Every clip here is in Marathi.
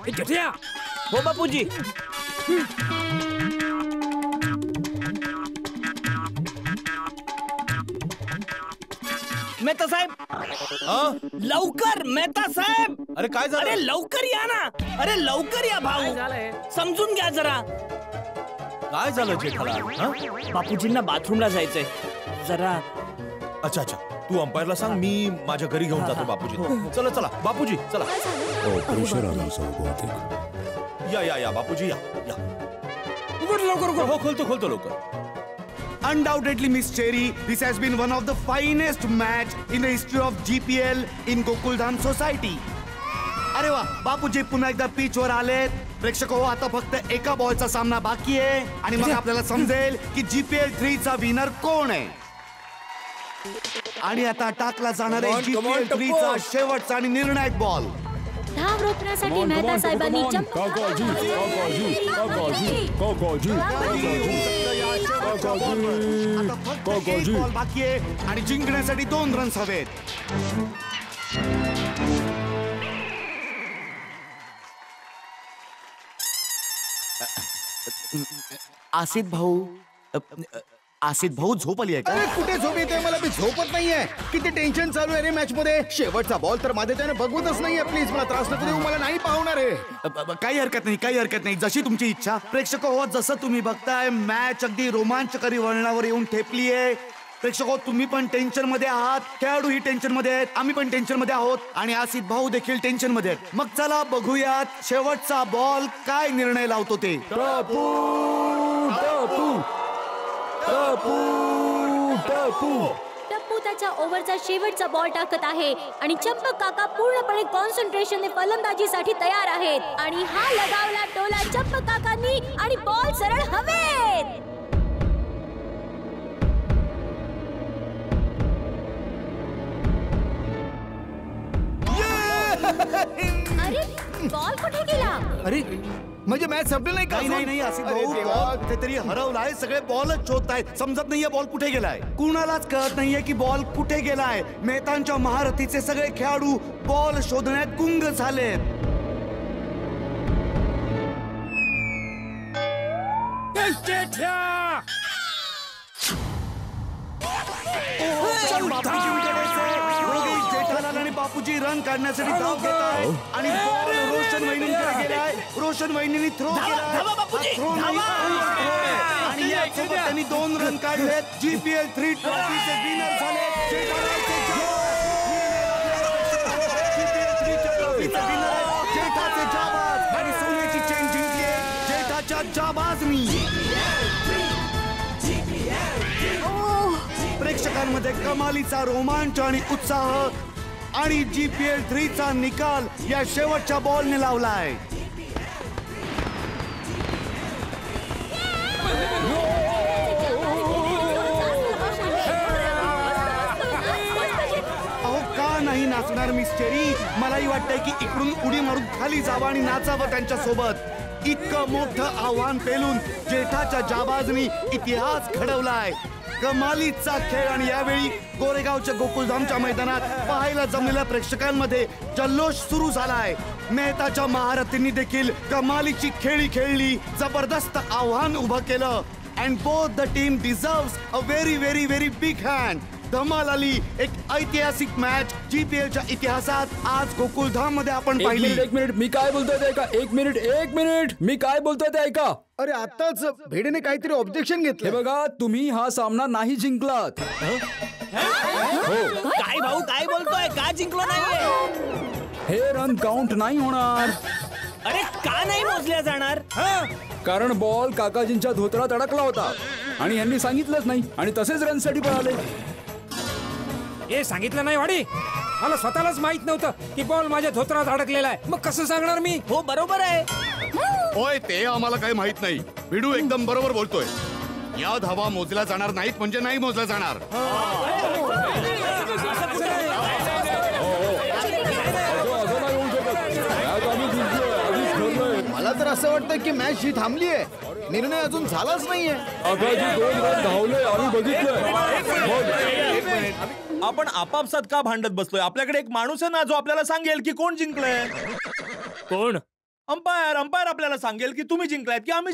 जेठिया. हो बापूजी. मेहता साहेब. लवकर मेहता साहेब. अरे काय झालं? अरे लवकर या ना. अरे लवकर या भाऊ. समजून घ्या जरा. काय झालं जेठालाल? बापूजींना बाथरूमला जायचंय जरा. अच्छा अच्छा, तू अंपायरला सांग, मी माझ्या घरी घेऊन जातो बापूजी. चला चला बापूजी चला. प्रेशर आलं बहुतेक. या बापूजी या. लवकर. हो खोलतो लवकर. Undoubtedly, Miss Cherry, this has been one of the finest match in the history of GPL in Gokuldham Society. अरे वा, बापूजी पुन्हा एकदा पिच वर आलेत. प्रेक्षक हो, आता फक्त एका बॉलचा सामना बाकी आहे आणि मग आपल्याला समजेल की GPL 3 चा विनर कोण आहे. आणि आता टाकला जाणार आहे GPL 3 चा शेवटचा आणि निर्णायक बॉल. धाव रोखण्यासाठी मेहता साहेबांनी आता फक्त एक बॉल बाकी आहे आणि जिंकण्यासाठी 2 रन्स हवेत. आसित भाऊ झोप आली आहे का? अरे कुठे झोप येते मला? मी झोपत नाहीये. किती टेन्शन चालू आहे रे मॅच मध्ये. शेवटचा बॉल तर माझ्या त्याने बघवतच नाहीये. प्लीज मला त्रास नको देऊ. मला नाही पाहणार आहे. काही हरकत नाही. जशी तुमची इच्छा. प्रेक्षक हो, जसं तुम्ही बघताय मॅच अगदी रोमांचकारी वळणावर येऊन ठेपली आहे. प्रेक्षक हो, तुम्ही पण टेन्शन मध्ये आहात, खेळाडू ही टेन्शन मध्ये आहेत, आम्ही पण टेन्शन मध्ये आहोत आणि आसित भाऊ देखील टेन्शन मध्ये आहेत. मग चला बघूयात शेवटचा बॉल काय निर्णय लावतो ते. टप्पू त्याच्या ओव्हरचा शेवटचा बॉल टाकत आहे आणि चंपक काका पूर्णपणे कॉन्सन्ट्रेशनने फलंदाजीसाठी तयार आहेत. आणि हा लगावला टोला चंपक काकांनी आणि बॉल सरळ हवेत. अरे बॉल कुठे गेला? अरे म्हणजे मॅच संपली नाही का? नाही आसित भाऊ, बॉल कुठेतरी हरवलाय. सगळे बॉलच शोधतायत. समजत नाहीये बॉल कुठे गेलाय. कुणालाच कळत नाहीये की बॉल कुठे गेलाय. मेहतांच्या महारथीचे सगळे खेळाडू बॉल शोधण्यात गुंग झालेत. जेठालाल आणि बापूजी रन काढण्यासाठी धाव घेत आहेत आणि बॉल रोशन वहिनींकडे गेलाय. रोशन वहिनींनी थ्रो केलाय. आणि यासोबत त्यांनी 2 रन काढलेत. GPL 3 ट्रॉफीचे विनर झाले. जेठाचे जाबाज आणि सोन्याची चेन जिंकली जेठाच्या जाबाजनी. प्रेक्षकांमध्ये कमालीचा रोमांच आणि उत्साह आणि GPL 3 चा निकाल या शेवटच्या बॉलने लावलाय. अहो का नाही नाचणार मिस चेरी? मलाही वाटतंय की इकडून उडी मारून खाली जावं आणि नाचावं त्यांच्या सोबत. इतकं मोठं आव्हान पेलून जेठाच्या जाबाजनी इतिहास घडवलाय. कमालीचा खेळ आणि यावेळी गोरेगावच्या गोकुलधामच्या मैदानात पाहायला जमलेल्या प्रेक्षकांमध्ये जल्लोष सुरू झालाय. मेहताच्या महारथींनी देखील कमालीची खेळी खेळली. जबरदस्त आव्हान उभं केलं. And both the team deserves a very very very big hand. धमाल आली. एक ऐतिहासिक मॅच GPLच्या इतिहासात आज गोकुलधाम मध्ये आपण पाहिली. एक मिनिट मी काय बोलतोय ते ऐका. एक मिनिट मी काय बोलतोय ते ऐका. अरे आताच भेडेने काहीतरी ऑब्जेक्शन घेतलं. हे बघा, तुम्ही हा सामना नाही जिंकलात. काय भाऊ काय बोलतोय? का जिंकलो नाही? हे रन काउंट नाही होणार. अरे का नाही मोजल्या जाणार? कारण बॉल काकाजींच्या धोत्रात अडकला होता आणि यांनी सांगितलंच नाही आणि तसेच रनसाठी पळाले. हे सांगितलं नाही वाडी. मला स्वतःलाच माहित नव्हतं की बॉल माझ्या धोत्रात अडकलेला आहे. मग कसं सांगणार मी? हो बरोबर आहे. होय ते आम्हाला काही माहित नाही. भिडू एकदम बरोबर बोलतोय. या धावा मोजल्या जाणार नाहीत म्हणजे नाही मोजल्या जाणार. मला तर असं वाटतं की मॅच ही थांबली आहे. निर्णय अजून झालाच नाहीये. काकाजी 2 रन धावले आम्ही बघितलंय. आपण आपापसात का भांडत बसलोय? आपल्याकडे एक माणूस आहे ना जो आपल्याला सांगेल की कोण जिंकलंय. कोण? अंपायर. अंपायर आपल्याला सांगेल की तुम्ही जिंकलायत की आम्ही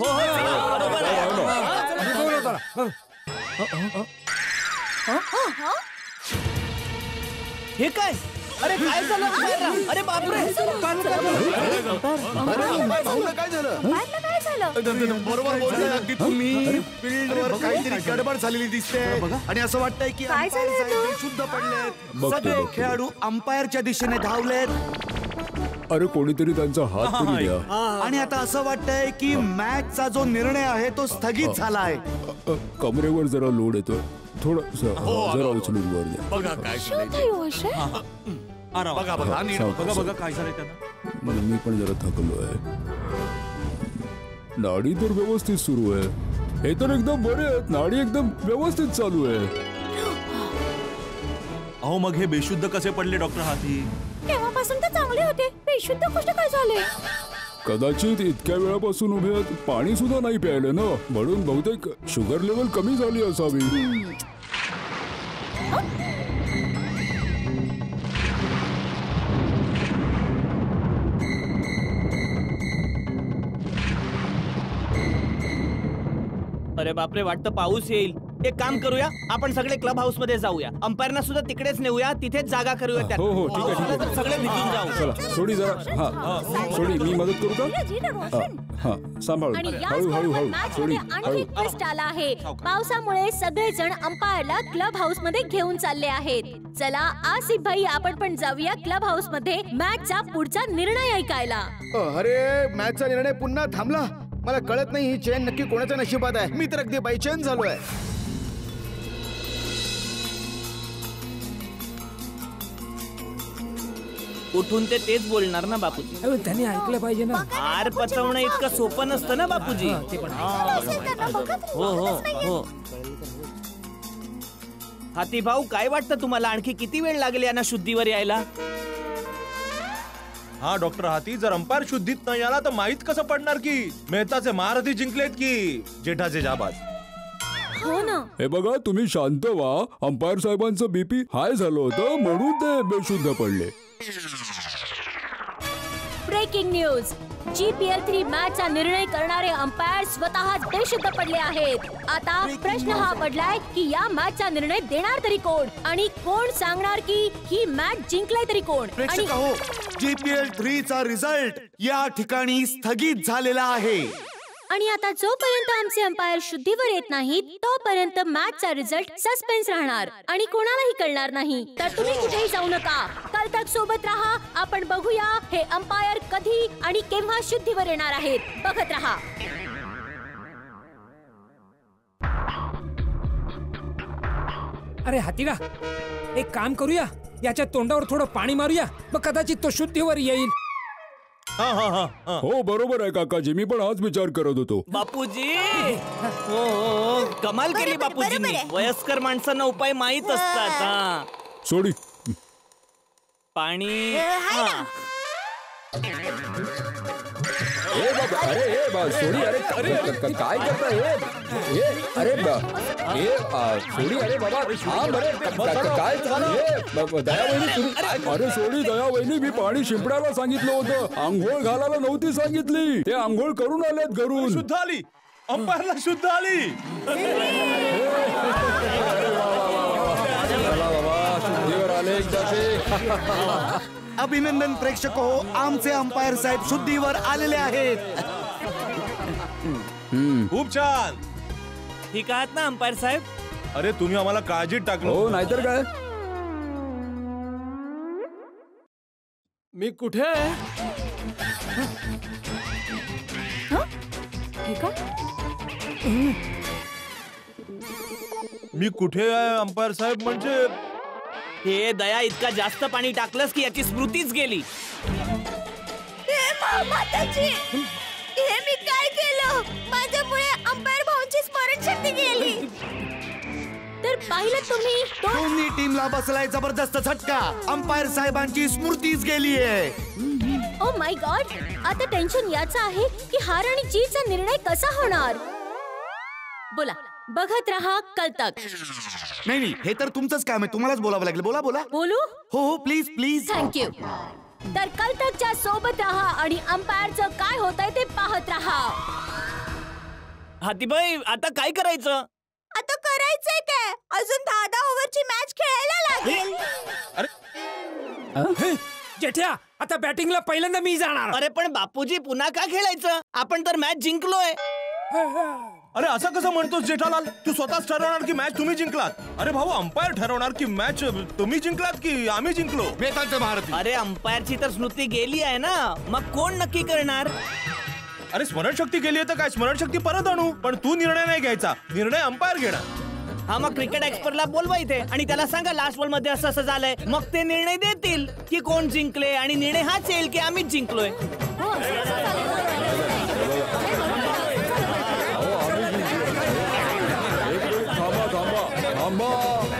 हे काय? अरे काय झालं? अरे बापरे! काय झालं? काय झालं? बरोबर बोलताय अगदी तुम्ही. फील्डवर काहीतरी गडबड झालेली दिसते आणि असं वाटतंय की काय झालंय अंपायर तो? साहेब शुद्ध पडलेत. बघतो, सगळे बघतो. खेळाडू अंपायरच्या दिशेने धावलेत अरे कोणीतरी त्यांचा हात तरी द्या. आणि आता असं वाटतंय की मॅचचा जो निर्णय आहे तो स्थगित झालाय. कमरेवर जरा लोड येतोय. थोडं जरा उचलून वर द्या. बघा काय શું થયું હશે? बघा बघा नीट बघा बघा काय झालंय त्यांना. मी पण जरा थकलो आहे. नाडी तर व्यवस्थित सुरू आहे. हे तर एकदम बरे आहेत. नाडी एकदम व्यवस्थित चालू आहे. अहो मग हे बेशुद्ध कसे पडले डॉक्टर हाती? तेव्हापासून तर चांगले होते. बेशुद्ध कष्ट काय झाले? कदाचित इतक्या वेळापासून उभे आहेत. पाणी सुद्धा नाही प्यायलं ना, म्हणून बहुतेक शुगर लेवल कमी झाली असावी. अरे बापरे, वाटतं पाऊस येईल. एक काम करूया, आपण सगळे क्लब हाऊस मध्ये जाऊया. अंपायरना सुद्धा तिकडेच नेऊया, तिथेच जागा करूया. त्यात. हो, ठीक आहे, पाऊस आला तर सगळे भिजून जाऊ. चला सोडी जरा. हा सोडी, मी मदत करू का? हा सांभाळून. आणि याच हळू हळू बरोबर हळू मॅच सोडी, मध्ये आणखी हळू. एक ट्विस्ट आला आहे. पावसामुळे सगळेजण अंपायरला क्लब हाऊस मध्ये घेऊन चालले आहेत. चला आसिफ भाई, आपण पण जाऊया क्लब हाऊस मध्ये मॅचचा पुढचा निर्णय ऐकायला. अरे मॅचचा निर्णय पुन्हा थांबला. मला कळत नाही ही चेन नक्की कोणाच्या नशिबात आहे. मी तर अगदी बेचैन झालोय. उठून ते तेच बोलणार ना बापूजी. त्यांनी ऐकलं पाहिजे ना. हार पचवणं इतकं सोपं नसतं ना बापूजी. हो हो हो. हाती भाऊ, काय वाटतं तुम्हाला आणखी किती वेळ लागेल यांना शुद्धीवर यायला? हा डॉक्टर हाती, जर अंपायर शुद्धीत नाही आला तर माहित कसं पडणार की मेहताचे महारथी जिंकलेत की जेठाचे जाबाज. हो ना. हे बघा, तुम्ही शांत व्हा. अंपायर साहेबांचं बीपी हाय झालं होतं म्हणून ते बेशुद्ध पडले. Breaking news. GPL 3 मॅचचा निर्णय करणारे अंपायर स्वतः बेशुद्ध पडले आहेत. आता प्रश्न हा पडलाय की या मॅचचा निर्णय देणार तरी कोण, आणि कोण सांगणार की ही मॅच जिंकलाय तरी कोण. आणि प्रेक्षक हो, GPL 3 चा रिझल्ट या ठिकाणी स्थगित झालेला आहे. आणि आता जोपर्यंत आमचे अंपायर शुद्धीवर येत नाहीत तोपर्यंत मॅचचा रिझल्ट सस्पेन्स राहणार आणि कोणालाही कळणार नाही. तर तुम्ही कुठेही जाऊ नका. काल तक सोबत राहा. आपण बघूया हे अंपायर कधी आणि केव्हा शुद्धीवर येणार आहेत. बघत राहा. अरे हातीला, एक काम करूया, याच्या तोंडावर थोडं पाणी मारूया, मग कदाचित तो शुद्धीवर येईल. हो बरोबर आहे काकाजी, मी पण हाच विचार करत होतो. बापूजी हो हो, कमाल केली बापूजींनी. वयस्कर माणसांना उपाय माहित असतात. हा सोडी पाणी. ए बाबा, अरे ए बा सोडी, अरे काय करता हे? अरे सोडी, अरे बाबा काय झालं? दयावहिनी, अरे सोडी दयावहिनी, मी पाणी शिंपडायला सांगितलं होतं, आंघोळ घालायला नव्हती सांगितली. ते आंघोळ करून आलेत घरून. शुद्ध आली, अंपायरला शुद्ध आली. बाबा शुद्धीवर आले एकदाचे. अभिनंदन प्रेक्षक हो, आमचे अंपायर साहेब शुद्धीवर आलेले आहेत. खूप छान. ठीक आहात ना अंपायर साहेब? अरे तुम्ही आम्हाला काळजीत टाकलं. हो नाहीतर काय. मी कुठे? मी कुठे आहे अंपायर साहेब? म्हणजे हे दया, इतका जास्त पाणी टाकलंस की याची स्मृतीच गेली. हे मी काय केलं? माझ्यामुळे अंपायर भाऊंची स्मरणशक्ती गेली. तर पाहिलं तुम्ही, दोन्ही टीमला बसलाय जबरदस्त झटका. अंपायर साहेबांची स्मृतीच गेलीये. Oh my God. आता टेन्शन याचं आहे की हार आणि जीतचा निर्णय कसा होणार. बोला, बघत रहा कल तक. नाही हे तर तुमचंच काम आहे, तुम्हालाच बोलावं लागेल. बोला बोला. बोलू? हो प्लीज प्लीज. थँक्यू. तर कल तकच्या सोबत रहा आणि अंपायरचं काय होतंय ते पाहत रहा. हातीबाई आता काय करायचं? आता करायचंय काय? अजून 10 ओव्हरची मॅच खेळायला लागेल. हे, जेठ्या आता बॅटिंगला पहिल्यांदा मी जाणार. अरे पण बापूजी पुन्हा का खेळायचं? आपण तर मॅच जिंकलोय. अरे असं कसं म्हणतोस जेठालाल? तू स्वतःच ठरवणार की मॅच तुम्ही जिंकलात? अरे भाऊ, अंपायर ठरवणार की मॅच तुम्ही जिंकलात की आम्ही जिंकलो? मेहताचे महारथी. अरे अंपायरची तर स्मृती गेली आहे ना, मग कोण नक्की करणार? अरे स्मरणशक्ती गेली तर काय, स्मरणशक्ती परत आणू. पण तू निर्णय नाही घ्यायचा, निर्णय अंपायर घेणार. हा मग क्रिकेट एक्सपर्टला बोलवा इथे आणि त्याला सांगा लास्ट बॉल मध्ये असं असं झालंय. मग ते निर्णय देतील की कोण जिंकले आणि निर्णय हाच येईल की आम्हीच जिंकलोय.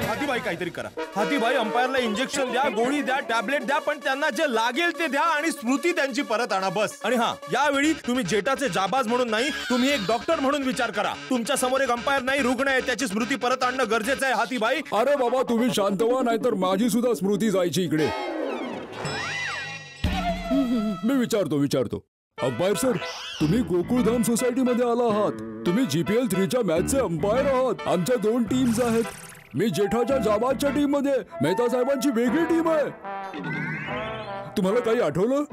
हातीबाई काहीतरी करा. हातीबाई अंपायरला इंजेक्शन द्या, गोळी द्या, टॅबलेट द्या, पण त्यांना जे लागेल ते द्या आणि स्मृती त्यांची परत आणा बस. आणि हा, यावेळी तुम्ही जेठाचे जाबाज म्हणून नाही, तुम्ही एक डॉक्टर म्हणून विचार करा. तुमच्या समोर एक अंपायर नाही, रुग्ण आहे, त्याची स्मृती परत आणणं गरजेचं आहे. हातीबाई अरे बाबा तुम्ही शांत व्हा, नाहीतर माझी सुद्धा स्मृती जायची इकडे. मी विचारतो अंपायर सर, तुम्ही गोकुळधाम सोसायटी मध्ये आला आहात. तुम्ही GPL 3च्या मॅचचे अंपायर आहात. आमच्या 2 टीम्स आहेत. मी जेठाच्या जाबाजच्या टीम मध्ये, मेहता साहेबांची वेगळी टीम आहे. तुम्हाला काही आठवलं?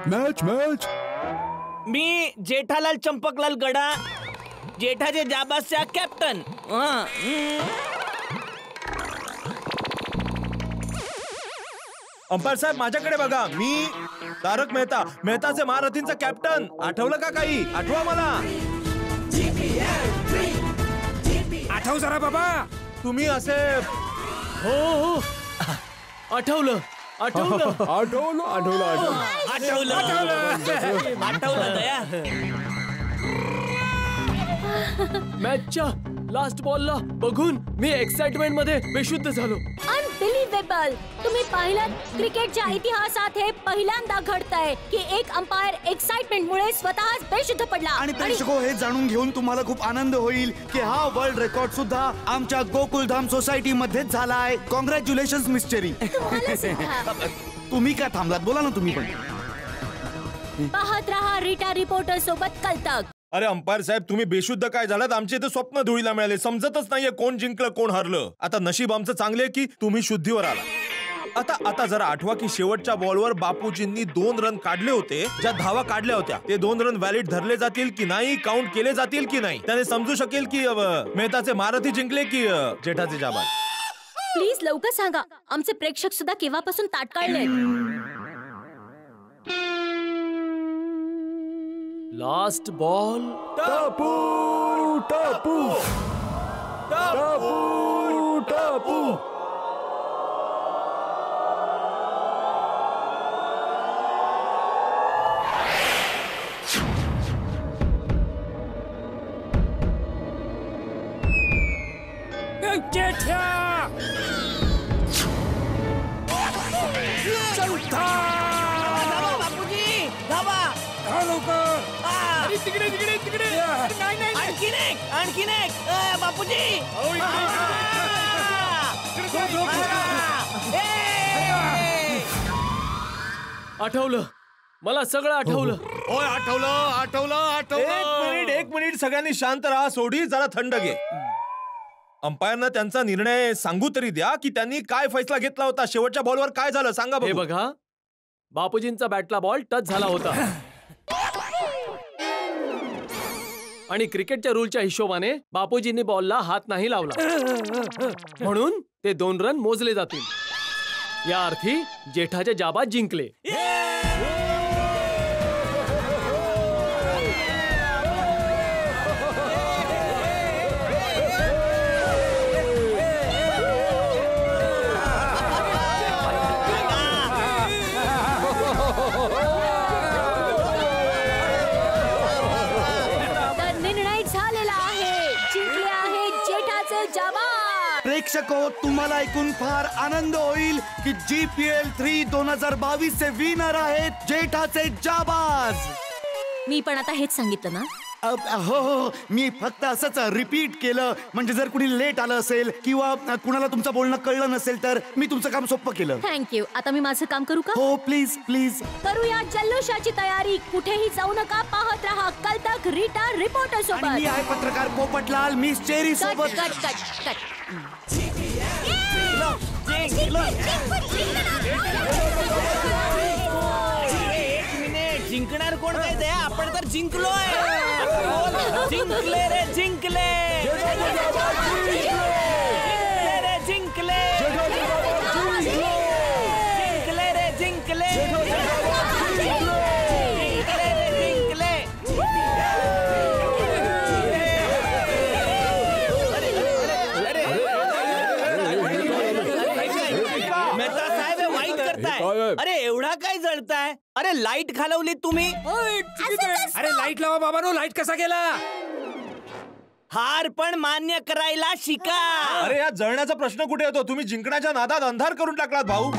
मॅच मी जेठालाल चंपकलाल गडा, जेठाचे जाबाजच्या कॅप्टन. अंपायर साहेब माझ्याकडे बघा. मी तारक मेहता, मेहताचे महारथींचा कॅप्टन. आठवलं का काही? आठवा मला. आठव जरा बाबा. तुम्ही असे हो आठवलं दया. मॅचच्या लास्ट बॉलला बघून मी एक्साइटमेंट मध्ये बेशुद्ध झालो. अनबिलिव्हेबल. तुम्ही पाहिलं, क्रिकेटच्या इतिहासात हे पहिल्यांदा घडतंय की एक अंपायर एक्साइटमेंटमुळे स्वतःच बेशुद्ध पडला. आणि प्रेक्षको, हे जाणून घेऊन तुम्हाला खूप आनंद होईल की हा वर्ल्ड रेकॉर्ड सुद्धा आमच्या गोकुळधाम सोसायटी मध्येच झालाय. Congratulations miss cherry. तुम्ही काय थांबलात? बोला ना तुम्ही पण. पाहत रहा रीटा रिपोर्टर सोबत कल तक. अरे अंपायर साहेब, तुम्ही बेशुद्ध काय झालात? आमचे इथे स्वप्न धुळीला मिळाले. समजतच नाहीये कोण जिंकलं कोण हरलं. आता नशीब आमचं चांगले की तुम्ही शुद्धीवर आला. आता जरा आठवा की शेवटच्या बॉलवर बापूजींनी 2 रन काढले होते. ज्या धावा काढल्या होत्या ते 2 रन व्हॅलिड धरले जातील की नाही, काउंट केले जातील की नाही. त्याने समजू शकेल की मेहताचे महारथी जिंकले की जेठाचे जाबाज. प्लीज लवकर सांगा. आमचे प्रेक्षक सुद्धा केव्हापासून ताटकाळले. Last ball. टापू जेठ्या बापूजी धावा. लवकर. तिकडे आणखीन एक बापूजी. आठवलं, मला सगळं आठवलं. ओय, आठवलं. एक मिनिट सगळ्यांनी शांत राहा. सोडी जरा थंड घे. अंपायरनं त्यांचा निर्णय सांगू तरी द्या की त्यांनी काय फैसला घेतला होता. शेवटच्या बॉलवर काय झालं सांगा हे बघू. बघा, बापूजींचा बॅटला बॉल टच झाला होता आणि क्रिकेटच्या रूलच्या हिशोबाने बापूजींनी बॉलला हात नाही लावला, म्हणून ते 2 रन मोजले जातील. या अर्थी जेठाचे जाबाज जिंकले. प्रेक्षको, तुम्हाला ऐकून फार आनंद होईल की GPL 3 2022 चे विनर आहेत जेठाचे जाबाज. मी पण आता हेच सांगितलं ना. हो, मी फक्त असंच रिपीट केलं, म्हणजे जर कुणी लेट आलं असेल किंवा कुणाला तुमचं बोलणं कळलं नसेल तर मी तुमचं काम सोपं केलं. थँक्यू. आता मी माझं काम करू का? हो प्लीज प्लीज. करूया जल्लोषाची तयारी. कुठेही जाऊ नका. पाहत रहा कल तक रीटा रिपोर्टर आणि सोबत. मी आहे पत्रकार पोपटलाल मिस चेरी कट सोबत. Cut cut cut. एक मिनिट, जिंकणार कोण काय ते? आपण तर जिंकलोय. जिंकले रे जिंकले. जिंकले रे जिंकले. जिंकले रे जिंकले. जिंकले रे जिंकले. मेहता साहेब हे वाईट करताय. अरे एवढा काय जळताय? अरे लाईट घालवली तुम्ही. अरे लाईट लावा बाबा नो. लाईट कसा गेला? हार पण मान्य करायला शिका. अरे या जळण्याचा प्रश्न कुठे येतो? तुम्ही जिंकण्याच्या नादात अंधार करून टाकलात भाऊ.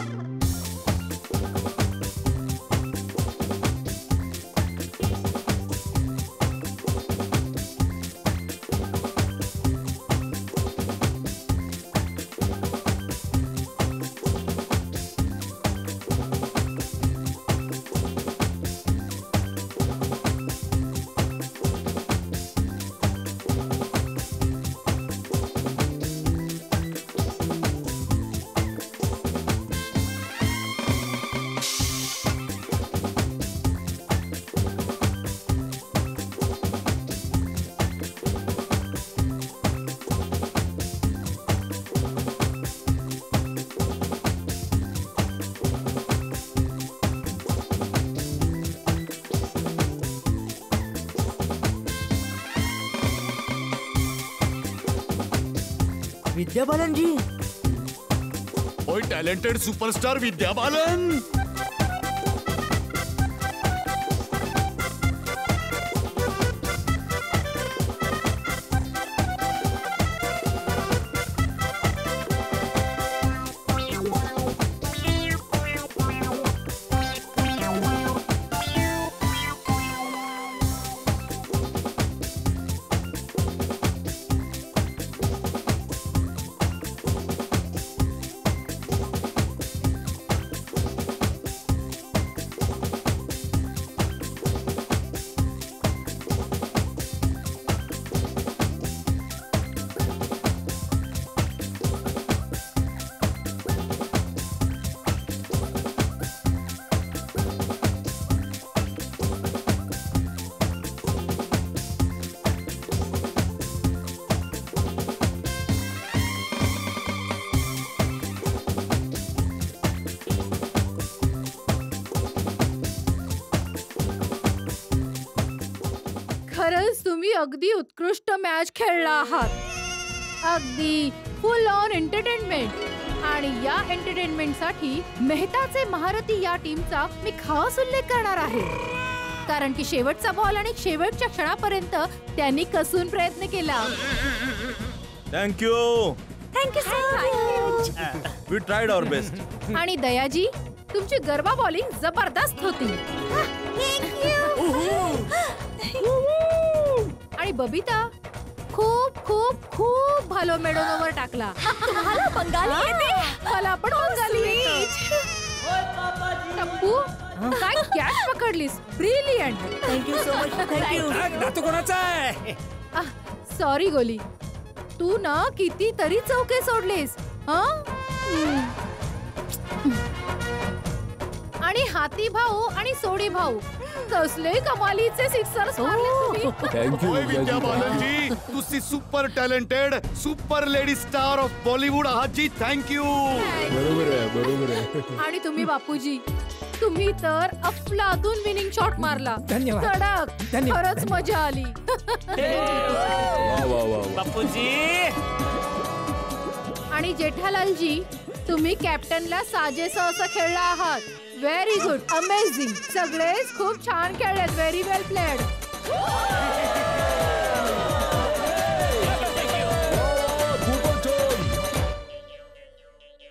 विद्या बालनजी. ओय टॅलेंटेड सुपरस्टार विद्या बालन. खरंच तुम्ही अगदी उत्कृष्ट मॅच खेळला आहात. अगदी फुल ऑन एंटरटेनमेंट. आणि या एंटरटेनमेंटसाठी मेहताचे महारथी या टीमचा मी खास उल्लेख करणार आहे. कारण की शेवटचा बॉल आणि शेवटच्या क्षणापर्यंत त्यांनी कसून प्रयत्न केला. Thank you. Thank you so much. We tried our best. आणि दयाजी, तुमची गरबा बॉलिंग जबरदस्त होती. आणि बबिता, खूप खूप खूप भालो मेडोनवर टाकला. तुम्हाला बंगाली येते? मला पण बंगाली येते. टप्पू, काय कॅच पकडलीस. Brilliant. Thank you so much. Thank you. नातू कोणाचा आहे? सॉरी गोली, तू ना कितीतरी चौके सोडलीस. आणि हाती भाऊ आणि सोडी भाऊ, कसले कमालीचे सिक्सर्स मारले तुम्ही. थँक्यू ओय विद्या बालनजी, तुझी super talented super lady star of Bollywood आहात जी. थँक्यू. बरोबर आहे, बरोबर आहे. आणि तुम्ही बापूजी, तुम्ही तर अफलातून विनिंग शॉट मारला. धन्यवाद. कडक. धन्यवाद. खरंच मजा आली. वा वा वा. बापूजी. आणि जेठालालजी, तुम्ही कॅप्टनला साजेसं असं खेळला आहात. Very good. अमेझिंग. सगळेच खूप छान खेळलेत. व्हेरी वेल प्लेड.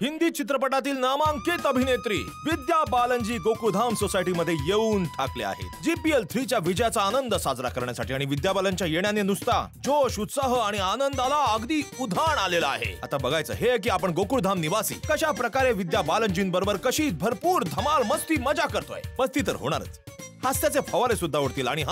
हिंदी चित्रपटातील नामांकित अभिनेत्री विद्या बालनजी गोकुळधाम सोसायटी मध्ये येऊन ठाकले आहेत. GPL 3च्या विजयाचा आनंद साजरा करण्यासाठी आणि विद्या बालनच्या येण्याने नुसता जोश, उत्साह आणि आनंदाला अगदी उधाण आलेला आहे. आता बघायचं हे की आपण गोकुळधाम निवासी कशा प्रकारे विद्या बालनजींबरोबर कशी भरपूर धमाल मस्ती मजा करतोय. मस्ती तर होणारच, हास्याचे फवारे सुद्धा उडतील. आणि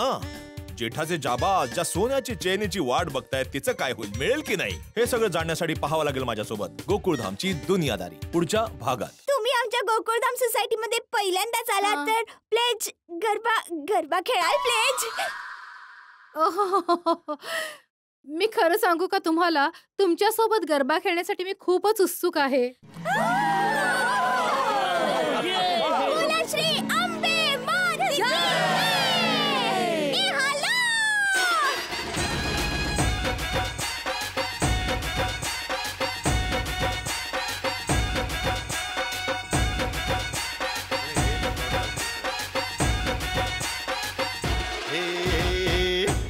जेठाचे जाबाज ज्या सोन्याची चेनीची वाट बघतायत तिचं काय होईल, मिळेल की नाही, हे सगळं जाणण्यासाठी पाहावं लागेल माझ्यासोबत गोकुळधामची दुनियादारी पुढच्या भागात. तुम्ही आमच्या गोकुळधाम सोसायटी मध्ये पहिल्यांदाच आलात तर प्लेज गरबा खेळाल प्लेज. मी खरं सांगू का तुम्हाला, तुमच्या सोबत गरबा खेळण्यासाठी मी खूपच उत्सुक आहे. श्री अंबे मात की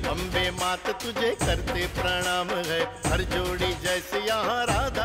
अंबे मात तुझे करते प्रणाम है, हर जोड़ी जैसे यहाँ राधा